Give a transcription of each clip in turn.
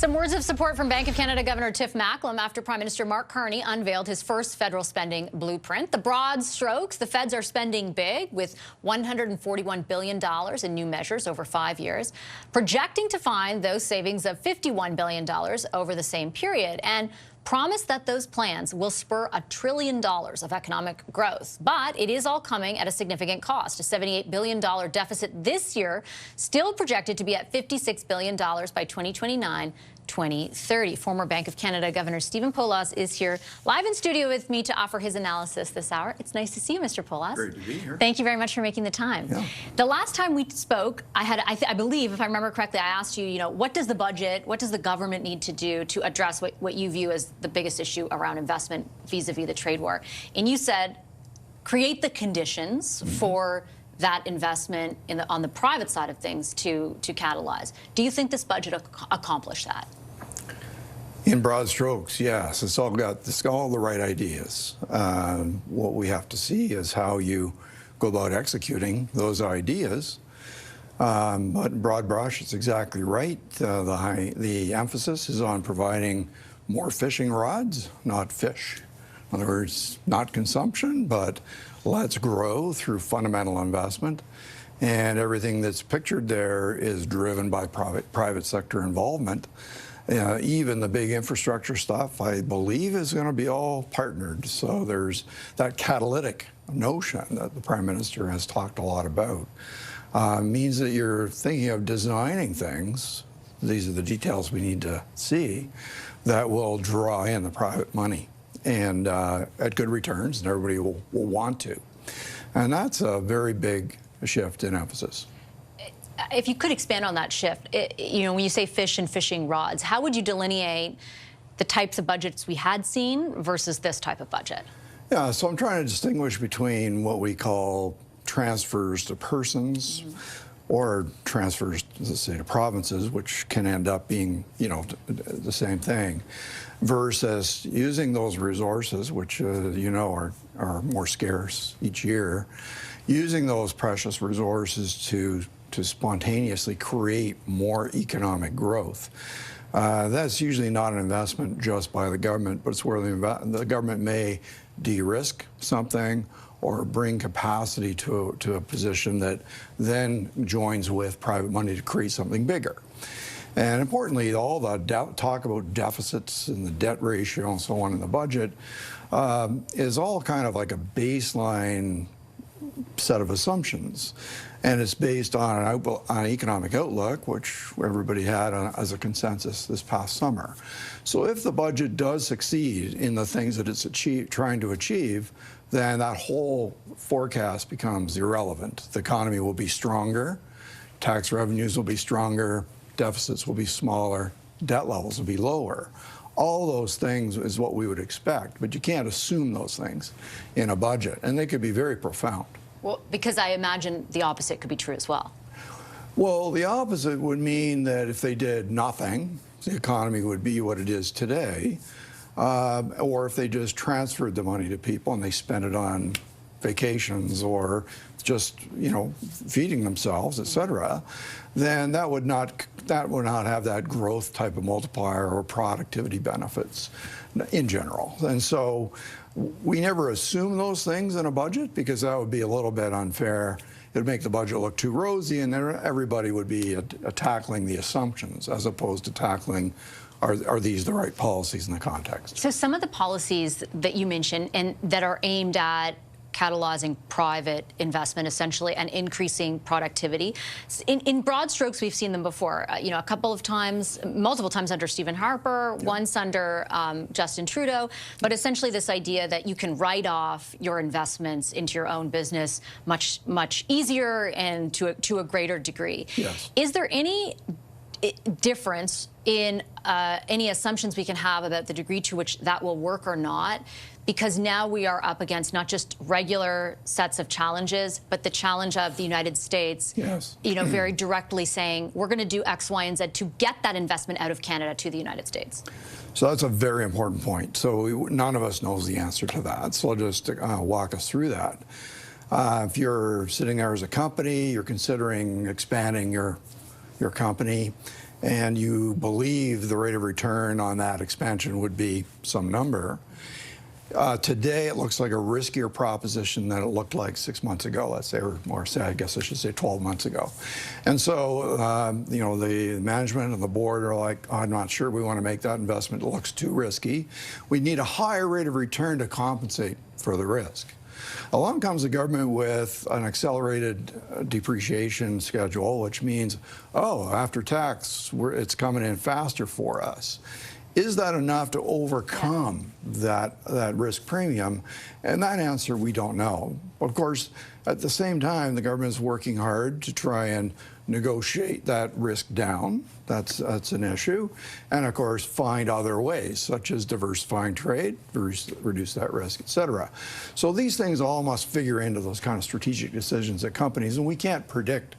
Some words of support from Bank of Canada Governor Tiff Macklem after Prime Minister Mark Carney unveiled his first federal spending blueprint. The broad strokes, the feds are spending big with $141 billion in new measures over 5 years, projecting to find those savings of $51 billion over the same period, and promise that those plans will spur $1 trillion of economic growth. But it is all coming at a significant cost. A $78 billion deficit this year, still projected to be at $56 billion by 2029-2030. Former Bank of Canada Governor Stephen Poloz is here live in studio with me to offer his analysis this hour. It's nice to see you, Mr. Poloz. Great to be here. Thank you very much for making the time. Yeah. The last time we spoke, I believe, if I remember correctly, I asked you, what does the budget, what does the government need to do to address what you view as the biggest issue around investment vis-a-vis the trade war? And you said, create the conditions for that investment on the private side of things to catalyze. Do you think this budget accomplished that? In broad strokes, yes. It's all the right ideas. What we have to see is how you go about executing those ideas. But in broad brush, it's exactly right. The emphasis is on providing more fishing rods, not fish. In other words, not consumption, but let's grow through fundamental investment. And everything that's pictured there is driven by private sector involvement. Even the big infrastructure stuff, I believe, is going to be all partnered. So there's that catalytic notion that the Prime Minister has talked a lot about. Means that you're thinking of designing things, these are the details we need to see, that will draw in the private money and at good returns, and everybody will want to. And that's a very big shift in emphasis. If you could expand on that shift, when you say fish and fishing rods, how would you delineate the types of budgets we had seen versus this type of budget? Yeah, so I'm trying to distinguish between what we call transfers to persons or transfers, let's say, to provinces, which can end up being, the same thing, versus using those resources, which, are more scarce each year, using those precious resources to spontaneously create more economic growth. That's usually not an investment just by the government, but it's where the government may de-risk something or bring capacity to a position that then joins with private money to create something bigger. And importantly, all the talk about deficits and the debt ratio and so on in the budget is all kind of like a baseline set of assumptions. And it's based on an economic outlook, which everybody had as a consensus this past summer. So if the budget does succeed in the things that it's trying to achieve, then that whole forecast becomes irrelevant. The economy will be stronger, tax revenues will be stronger, deficits will be smaller, debt levels will be lower. All those things is what we would expect, but you can't assume those things in a budget, and they could be very profound. Well, because I imagine the opposite could be true as well. Well, the opposite would mean that if they did nothing, the economy would be what it is today, or if they just transferred the money to people and they spent it on vacations or just, feeding themselves, et cetera, then that would not have that growth type of multiplier or productivity benefits in general. And so we never assume those things in a budget because that would be a little bit unfair. It would make the budget look too rosy, and then everybody would be tackling the assumptions as opposed to tackling, are these the right policies in the context? So some of the policies that you mentioned and that are aimed at catalyzing private investment, essentially, and increasing productivity. In broad strokes, we've seen them before. A couple of times, multiple times under Stephen Harper, once under Justin Trudeau. But essentially, this idea that you can write off your investments into your own business much easier and to a greater degree. Yes. Is there any difference in any assumptions we can have about the degree to which that will work or not? Because now we are up against not just regular sets of challenges, but the challenge of the United States, yes, very directly saying, we're going to do X, Y, and Z to get that investment out of Canada to the United States. So that's a very important point. So none of us knows the answer to that. So I'll just walk us through that. If you're sitting there as a company, you're considering expanding your company, and you believe the rate of return on that expansion would be some number, today it looks like a riskier proposition than it looked like 6 months ago, let's say, or more, say, I guess I should say 12 months ago. And so, you know, the management and the board are like, oh, I'm not sure we want to make that investment. It looks too risky. We need a higher rate of return to compensate for the risk. Along comes the government with an accelerated depreciation schedule, which means, oh, after tax, it's coming in faster for us. Is that enough to overcome that risk premium? And that answer, we don't know. Of course, at the same time, the government is working hard to try and negotiate that risk down. That's an issue. And of course, find other ways, such as diversifying trade, reduce that risk, et cetera. So these things all must figure into those kind of strategic decisions at companies, and we can't predict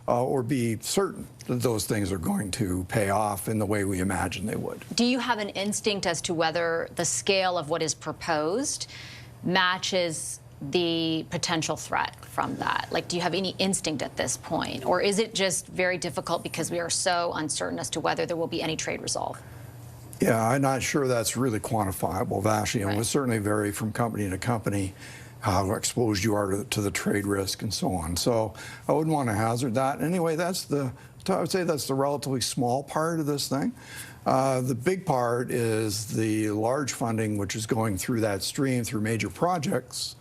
or be certain that those things are going to pay off in the way we imagine they would. Do you have an instinct as to whether the scale of what is proposed matches the potential threat from that? Like, do you have any instinct at this point? Or is it just very difficult because we are so uncertain as to whether there will be any trade resolve? Yeah, I'm not sure that's really quantifiable, Vashi. Right. It would certainly vary from company to company, how exposed you are to the trade risk and so on. So I wouldn't want to hazard that. Anyway, I would say that's the relatively small part of this thing. The big part is the large funding, which is going through that stream through major projects.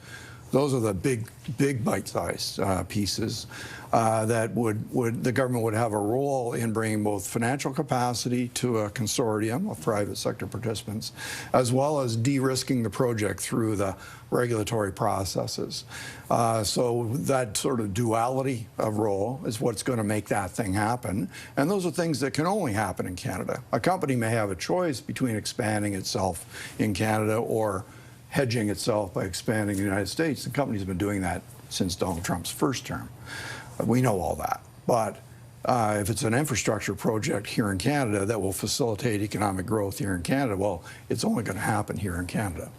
Those are the big bite-sized pieces that the government would have a role in bringing both financial capacity to a consortium of private sector participants, as well as de-risking the project through the regulatory processes. So that sort of duality of role is what's going to make that thing happen. And those are things that can only happen in Canada. A company may have a choice between expanding itself in Canada or hedging itself by expanding in the United States. The company's been doing that since Donald Trump's first term. We know all that. But if it's an infrastructure project here in Canada that will facilitate economic growth here in Canada, well, it's only going to happen here in Canada.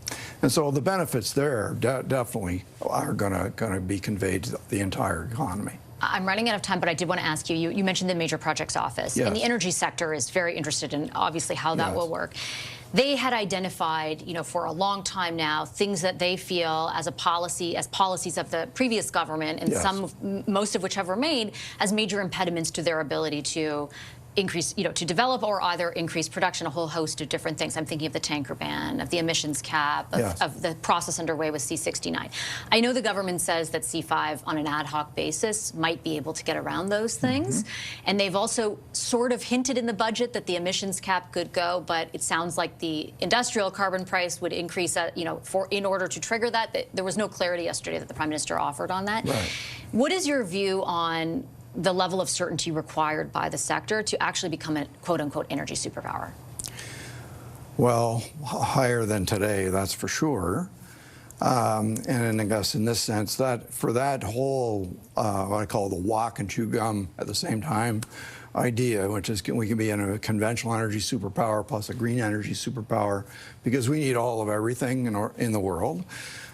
And so the benefits there definitely are going to be conveyed to the entire economy. I'm running out of time, but I did want to ask you, you mentioned the Major Projects Office. Yes. And the energy sector is very interested in, obviously, how that will work. They had identified, you know, for a long time now, things that they feel as policies of the previous government, and most of which have remained, as major impediments to their ability to increase, you know, to develop or either increase production, a whole host of different things. I'm thinking of the tanker ban, of the emissions cap, of the process underway with C-69. I know the government says that C-5 on an ad hoc basis might be able to get around those things. And they've also sort of hinted in the budget that the emissions cap could go, but it sounds like the industrial carbon price would increase, you know, in order to trigger that. There was no clarity yesterday that the Prime Minister offered on that. Right. What is your view on the level of certainty required by the sector to actually become a quote-unquote energy superpower? Well, higher than today, that's for sure. And I guess in this sense, that for that whole, what I call the walk and chew gum at the same time idea, which is we can be in a conventional energy superpower plus a green energy superpower, because we need all of everything in the world.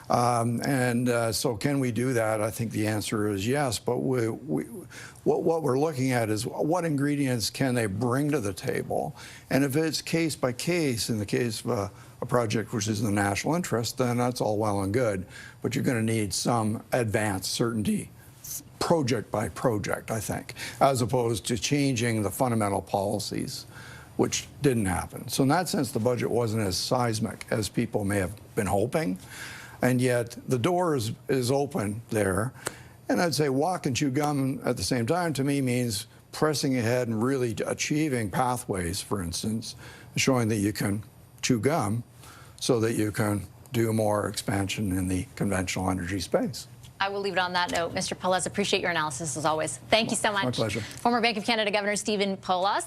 So can we do that? I think the answer is yes, but what we're looking at is what ingredients can they bring to the table? And if it's case by case, in the case of a project which is in the national interest, then that's all well and good, but you're going to need some advanced certainty project by project, I think, as opposed to changing the fundamental policies, which didn't happen. So in that sense, the budget wasn't as seismic as people may have been hoping. And yet the door is open there. And I'd say walk and chew gum at the same time, to me, means pressing ahead and really achieving pathways, for instance, showing that you can chew gum so that you can do more expansion in the conventional energy space. I will leave it on that note. Mr. Poloz, appreciate your analysis as always. Thank you so much. My pleasure. Former Bank of Canada Governor Stephen Poloz.